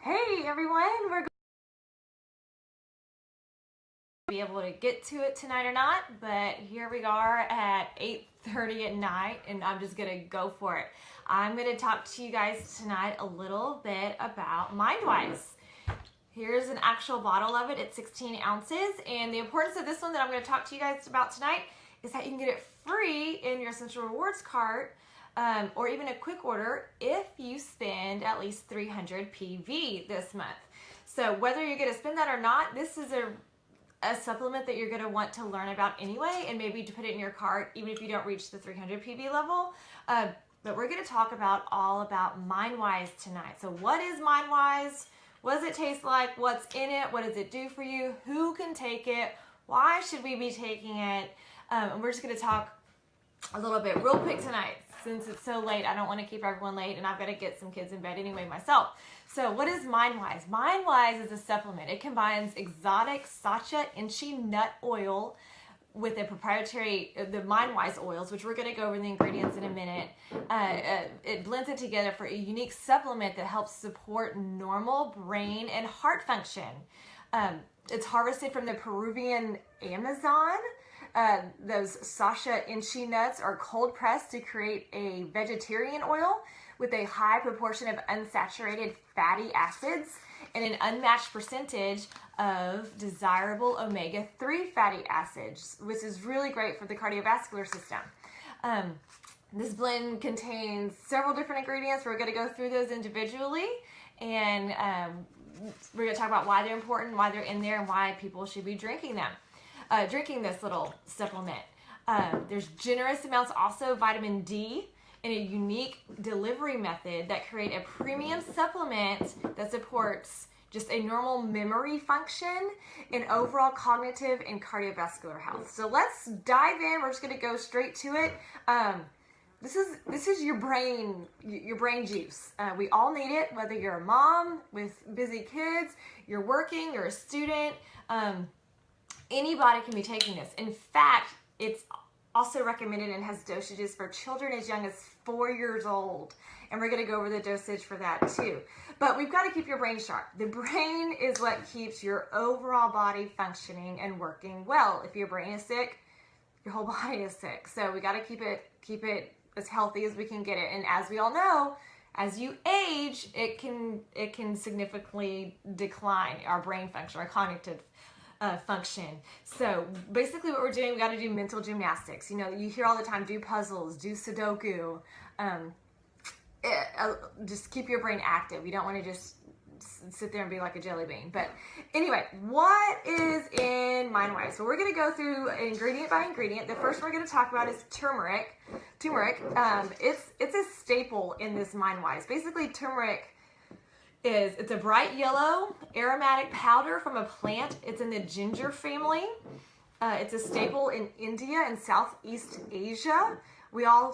Hey everyone, we're going to be able to get to it tonight or not, but here we are at 8:30 at night and I'm just going to go for it. I'm going to talk to you guys tonight a little bit about MindWise. Here's an actual bottle of it. It's 16 ounces, and the importance of this one that I'm going to talk to you guys about tonight is that you can get it free in your Essential Rewards cart or even a quick order if you spend at least 300 PV this month. So whether you're going to spend that or not, this is a supplement that you're going to want to learn about anyway, and maybe to put it in your cart even if you don't reach the 300 PV level. But we're going to talk all about MindWise tonight. So what is MindWise? What does it taste like? What's in it? What does it do for you? Who can take it? Why should we be taking it? And we're just going to talk a little bit real quick tonight. Since it's so late, I don't want to keep everyone late, and I've got to get some kids in bed anyway myself. So what is MindWise? MindWise is a supplement. It combines exotic sacha inchi nut oil with a proprietary, the MindWise oils, which we're going to go over the ingredients in a minute. It blends it together for a unique supplement that helps support normal brain and heart function. It's harvested from the Peruvian Amazon. Those sacha inchi nuts are cold pressed to create a vegetarian oil with a high proportion of unsaturated fatty acids and an unmatched percentage of desirable omega-3 fatty acids, which is really great for the cardiovascular system. This blend contains several different ingredients. We're going to go through those individually, and we're going to talk about why they're important, why they're in there, and why people should be drinking them. Drinking this little supplement. There's generous amounts also of vitamin D in a unique delivery method that create a premium supplement that supports just a normal memory function and overall cognitive and cardiovascular health. So let's dive in. We're just going to go straight to it. This is your brain juice. We all need it, whether you're a mom with busy kids, you're working, you're a student. Anybody can be taking this. In fact, it's also recommended and has dosages for children as young as 4 years old. And we're going to go over the dosage for that too. But we've got to keep your brain sharp. The brain is what keeps your overall body functioning and working well. If your brain is sick, your whole body is sick. So we got to keep it as healthy as we can get it. And as we all know, as you age, it can significantly decline our brain function, our cognitive function. So basically what we're doing, we got to do mental gymnastics. You know, you hear all the time, do puzzles, do Sudoku. Just keep your brain active. You don't want to just sit there and be like a jelly bean. But anyway, what is in MindWise? So we're going to go through ingredient by ingredient. The first one we're going to talk about is turmeric. Turmeric, it's a staple in this MindWise. Basically, turmeric it's a bright yellow aromatic powder from a plant. It's in the ginger family. It's a staple in India and Southeast Asia. We know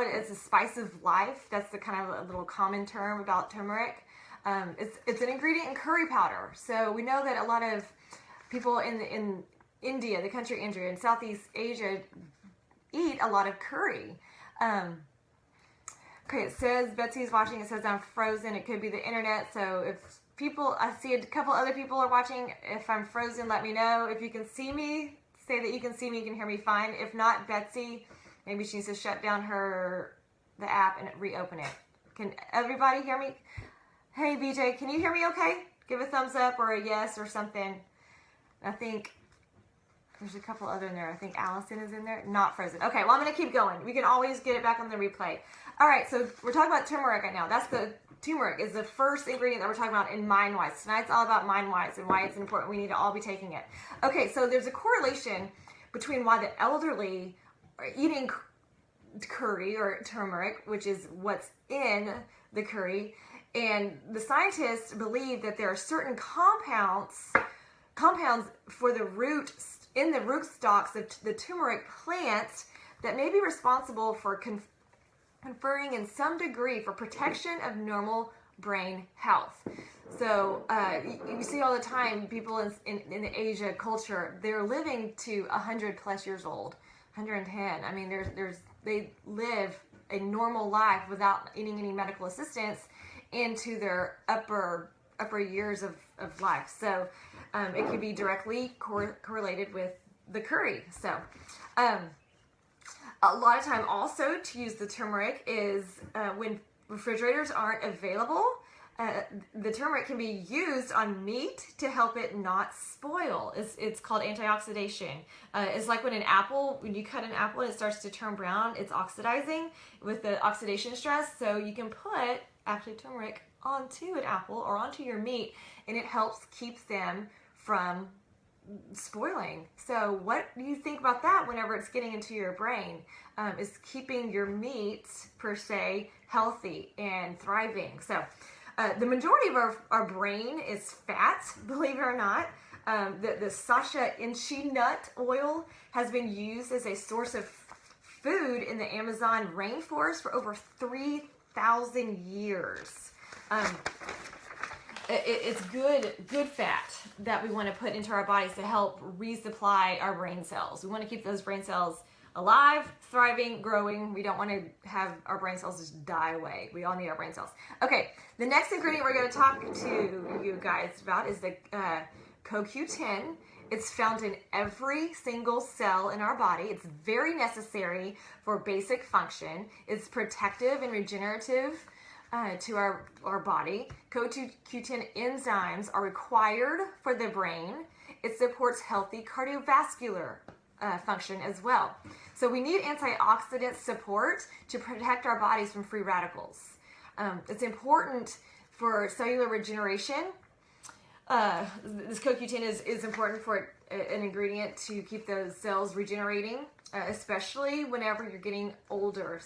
it as a spice of life. That's the kind of a little common term about turmeric. It's an ingredient in curry powder. So we know that a lot of people in India, the country India, and Southeast Asia eat a lot of curry. Okay, it says, Betsy's watching, it says I'm frozen. It could be the internet, so if people, I see a couple other people are watching. If I'm frozen, let me know. If you can see me, say that you can see me, you can hear me fine. If not, Betsy, maybe she needs to shut down the app and reopen it. Can everybody hear me? Hey, BJ, can you hear me okay? Give a thumbs up or a yes or something. I think there's a couple other in there. I think Allison is in there. Not frozen. Okay, well, I'm going to keep going. We can always get it back on the replay. All right, so we're talking about turmeric right now. That's the turmeric is the first ingredient that we're talking about in MindWise. Tonight's all about MindWise and why it's important. We need to all be taking it. Okay, so there's a correlation between why the elderly are eating curry or turmeric, which is what's in the curry, and the scientists believe that there are certain compounds for the root stalks of the turmeric plant that may be responsible for conferring in some degree for protection of normal brain health. So you see all the time people in the Asia culture, they're living to 100 plus years old, 110. I mean, they live a normal life without needing any medical assistance into their upper upper years of life. So it can be directly correlated with the curry. So a lot of time also to use the turmeric is when refrigerators aren't available. The turmeric can be used on meat to help it not spoil. It's called antioxidation. It's like when you cut an apple and it starts to turn brown, it's oxidizing with the oxidation stress. So you can put actually turmeric onto an apple or onto your meat, and it helps keep them from spoiling. So what do you think about that whenever it's getting into your brain? Is keeping your meat per se healthy and thriving. So the majority of our brain is fat, believe it or not. The Sasha Inchi nut oil has been used as a source of food in the Amazon rainforest for over 3,000 years. It's good fat that we want to put into our bodies to help resupply our brain cells. We want to keep those brain cells alive, thriving, growing. We don't want to have our brain cells just die away. We all need our brain cells. Okay, the next ingredient we're going to talk to you guys about is the CoQ10. It's found in every single cell in our body. It's very necessary for basic function. It's protective and regenerative to our body. CoQ10 enzymes are required for the brain. It supports healthy cardiovascular function as well. So we need antioxidant support to protect our bodies from free radicals. It's important for cellular regeneration. This CoQ10 is important for an ingredient to keep those cells regenerating, especially whenever you're getting older.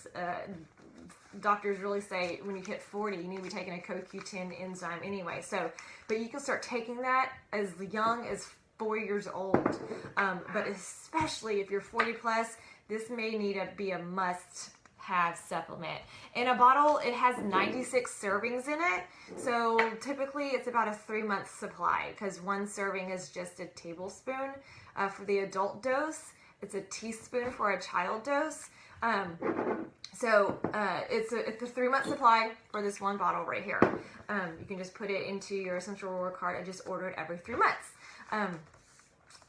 Doctors really say when you hit 40, you need to be taking a CoQ10 enzyme anyway. So, but you can start taking that as young as 4 years old. But especially if you're 40 plus, this may need to be a must-have supplement. In a bottle, it has 96 servings in it. So typically it's about a 3-month supply because one serving is just a tablespoon for the adult dose. It's a teaspoon for a child dose. So it's a 3-month supply for this one bottle right here. You can just put it into your essential oil cart and just order it every 3 months.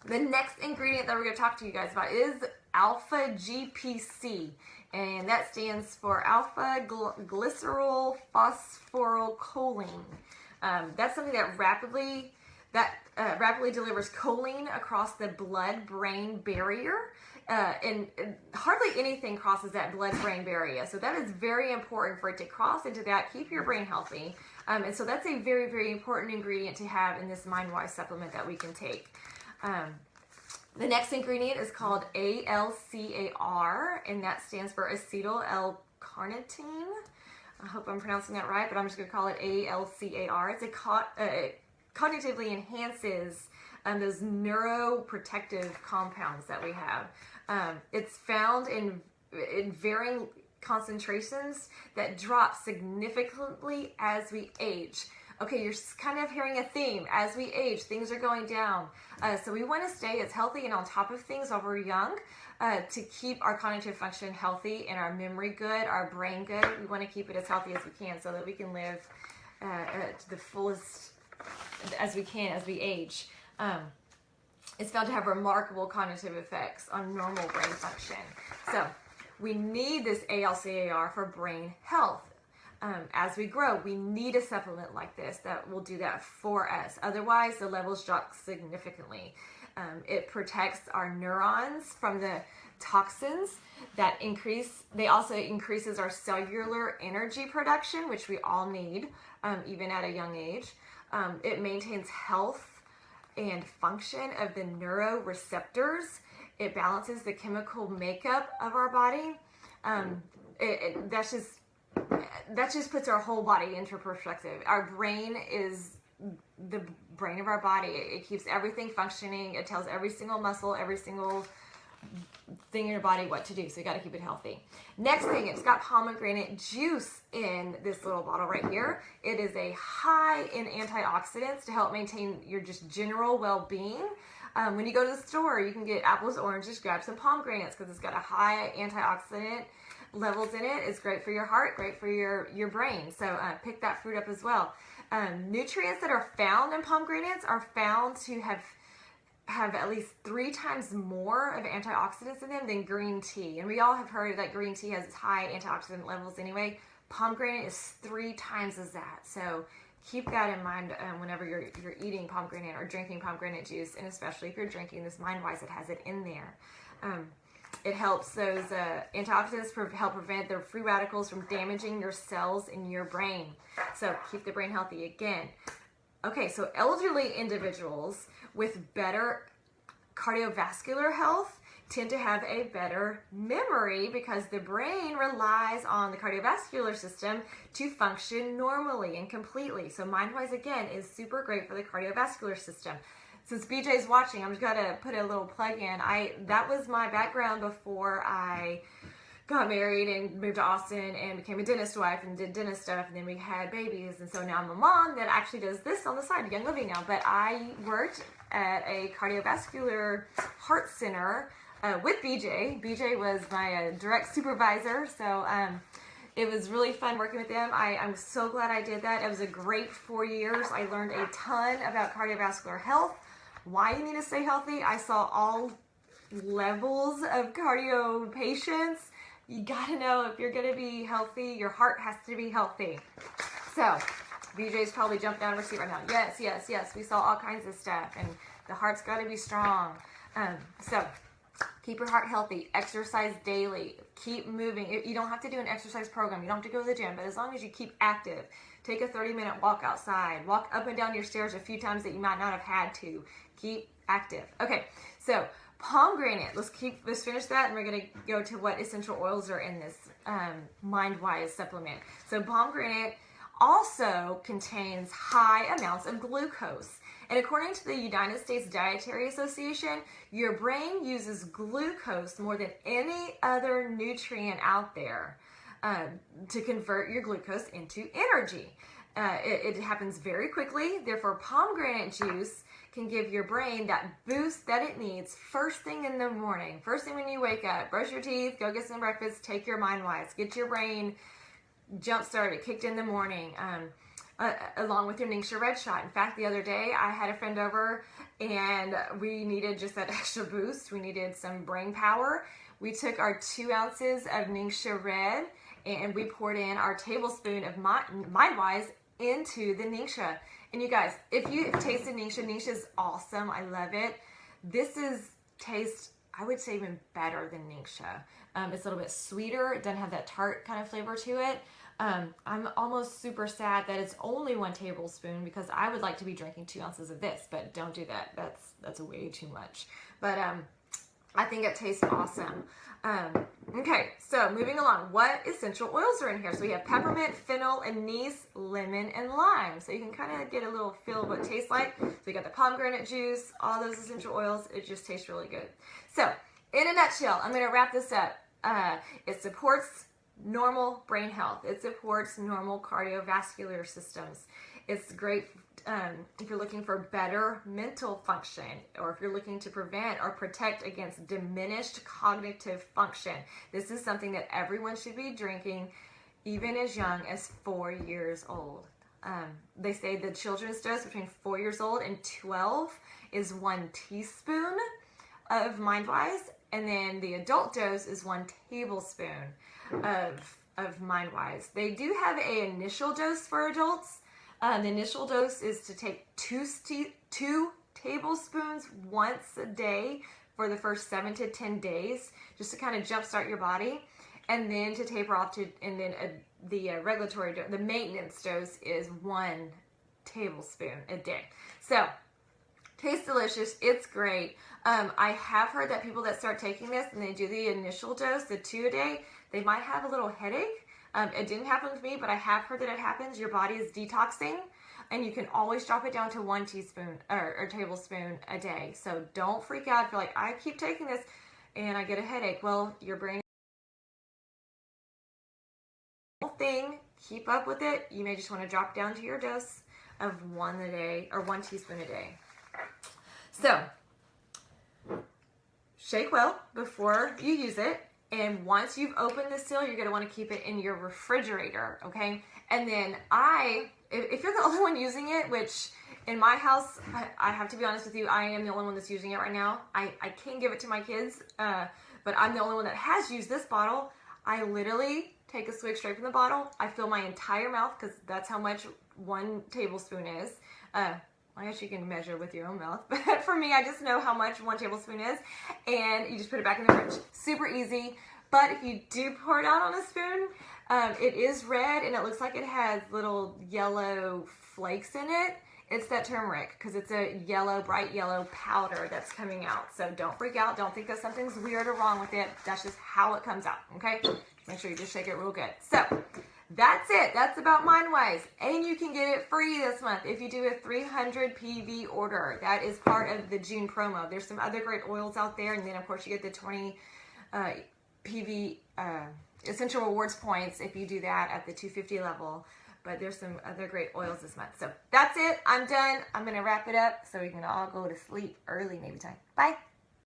The next ingredient that we're going to talk to you guys about is alpha GPC, and that stands for alpha glycerol phosphorylcholine. That's something that rapidly delivers choline across the blood-brain barrier. And hardly anything crosses that blood-brain barrier. So that is very important for it to cross into that, keep your brain healthy. And so that's a very, very important ingredient to have in this MindWise supplement that we can take. The next ingredient is called ALCAR, and that stands for acetyl L-carnitine. I hope I'm pronouncing that right, but I'm just going to call it ALCAR. It cognitively enhances those neuroprotective compounds that we have. It's found in varying concentrations that drop significantly as we age. Okay, you're kind of hearing a theme. As we age, things are going down. So we want to stay as healthy and on top of things while we're young to keep our cognitive function healthy and our memory good, our brain good. We want to keep it as healthy as we can so that we can live to the fullest as we can as we age. It's found to have remarkable cognitive effects on normal brain function. So we need this ALCAR for brain health. As we grow, we need a supplement like this that will do that for us. Otherwise, the levels drop significantly. It protects our neurons from the toxins that increase. They also increases our cellular energy production, which we all need, even at a young age. It maintains health and function of the neuroreceptors. It balances the chemical makeup of our body. That just puts our whole body into perspective. Our brain is the brain of our body. It keeps everything functioning. It tells every single muscle, every single thing in your body what to do. So you got to keep it healthy. Next thing, it's got pomegranate juice in this little bottle right here. It is a high in antioxidants to help maintain your just general well-being. When you go to the store, you can get apples, oranges, grab some pomegranates because it's got a high antioxidant levels in it. It's great for your heart, great for your brain. So pick that fruit up as well. Nutrients that are found in pomegranates are found to have at least 3 times more of antioxidants in them than green tea. And we all have heard that green tea has high antioxidant levels anyway. Pomegranate is 3 times as that. So keep that in mind whenever you're eating pomegranate or drinking pomegranate juice, and especially if you're drinking this MindWise, it has it in there. It helps those antioxidants help prevent the free radicals from damaging your cells in your brain. So keep the brain healthy again. Okay, so elderly individuals with better cardiovascular health tend to have a better memory because the brain relies on the cardiovascular system to function normally and completely. So MindWise, again, is super great for the cardiovascular system. Since BJ's watching, I'm just gonna put a little plug in. That was my background before I got married and moved to Austin and became a dentist wife and did dentist stuff, and then we had babies, and so now I'm a mom that actually does this on the side, Young Living now. But I worked at a cardiovascular heart center with BJ. BJ was my direct supervisor, so it was really fun working with them. I'm so glad I did that. It was a great 4 years. I learned a ton about cardiovascular health, why you need to stay healthy. I saw all levels of cardio patients. You gotta know if you're gonna be healthy, your heart has to be healthy. So BJ's probably jumped down her seat right now. Yes, yes, yes. We saw all kinds of stuff, and the heart's gotta be strong. So keep your heart healthy. Exercise daily. Keep moving. You don't have to do an exercise program. You don't have to go to the gym, but as long as you keep active, take a 30-minute walk outside. Walk up and down your stairs a few times that you might not have had to. Keep active. Okay, so pomegranate. Let's finish that, and we're gonna go to what essential oils are in this MindWise supplement. So pomegranate also contains high amounts of glucose. And according to the United States Dietary Association, your brain uses glucose more than any other nutrient out there to convert your glucose into energy. It happens very quickly. Therefore, pomegranate juice can give your brain that boost that it needs first thing in the morning. First thing when you wake up, brush your teeth, go get some breakfast, take your MindWise, get your brain jump started, kicked in the morning, along with your Ningxia Red Shot. In fact, the other day I had a friend over and we needed just that extra boost. We needed some brain power. We took our 2 ounces of Ningxia Red and we poured in our tablespoon of MindWise into the Ningxia. And you guys, if you tasted Ningxia, Ningxia is awesome. I love it. This tastes, I would say, even better than Ningxia. It's a little bit sweeter. It doesn't have that tart kind of flavor to it. I'm almost super sad that it's only 1 tablespoon because I would like to be drinking 2 ounces of this, but don't do that. That's way too much. But I think it tastes awesome. Okay, so moving along, what essential oils are in here? So we have peppermint, fennel, anise, lemon, and lime. So you can kind of get a little feel of what it tastes like. So we got the pomegranate juice, all those essential oils. It just tastes really good. So in a nutshell, I'm going to wrap this up. It supports normal brain health. It supports normal cardiovascular systems. It's great if you're looking for better mental function, or if you're looking to prevent or protect against diminished cognitive function. This is something that everyone should be drinking, even as young as 4 years old. They say the children's dose between 4 years old and 12 is 1 teaspoon of MindWise, and then the adult dose is 1 tablespoon of MindWise. They do have an initial dose for adults. The initial dose is to take 2 tablespoons once a day for the first 7 to 10 days, just to kind of jumpstart your body, and then to taper off to, and then the maintenance dose is 1 tablespoon a day. So, tastes delicious. It's great. I have heard that people that start taking this and they do the initial dose, the 2 a day, they might have a little headache. It didn't happen with me, but I have heard that it happens. Your body is detoxing, and you can always drop it down to 1 teaspoon or tablespoon a day. So don't freak out if you're like, I keep taking this and I get a headache. Well, your brain thing, keep up with it. You may just want to drop down to your dose of 1 a day or 1 teaspoon a day. So shake well before you use it. And once you've opened the seal, you're going to want to keep it in your refrigerator, okay? And then if you're the only one using it, which in my house, I have to be honest with you, I am the only one that's using it right now. I can give it to my kids, but I'm the only one that has used this bottle. I literally take a swig straight from the bottle. I fill my entire mouth because that's how much 1 tablespoon is. I guess you can measure with your own mouth, but for me, I just know how much 1 tablespoon is, and you just put it back in the fridge. Super easy, but if you do pour it out on a spoon, it is red, and it looks like it has little yellow flakes in it. It's that turmeric, because it's a yellow, bright yellow powder that's coming out. So don't freak out. Don't think that something's weird or wrong with it. That's just how it comes out, okay? Make sure you just shake it real good. So that's it. That's about MindWise. And you can get it free this month if you do a 300 PV order. That is part of the June promo. There's some other great oils out there. And then, of course, you get the 20 PV Essential Rewards points if you do that at the 250 level. But there's some other great oils this month. So that's it. I'm done. I'm going to wrap it up so we can all go to sleep early maybe time. Bye.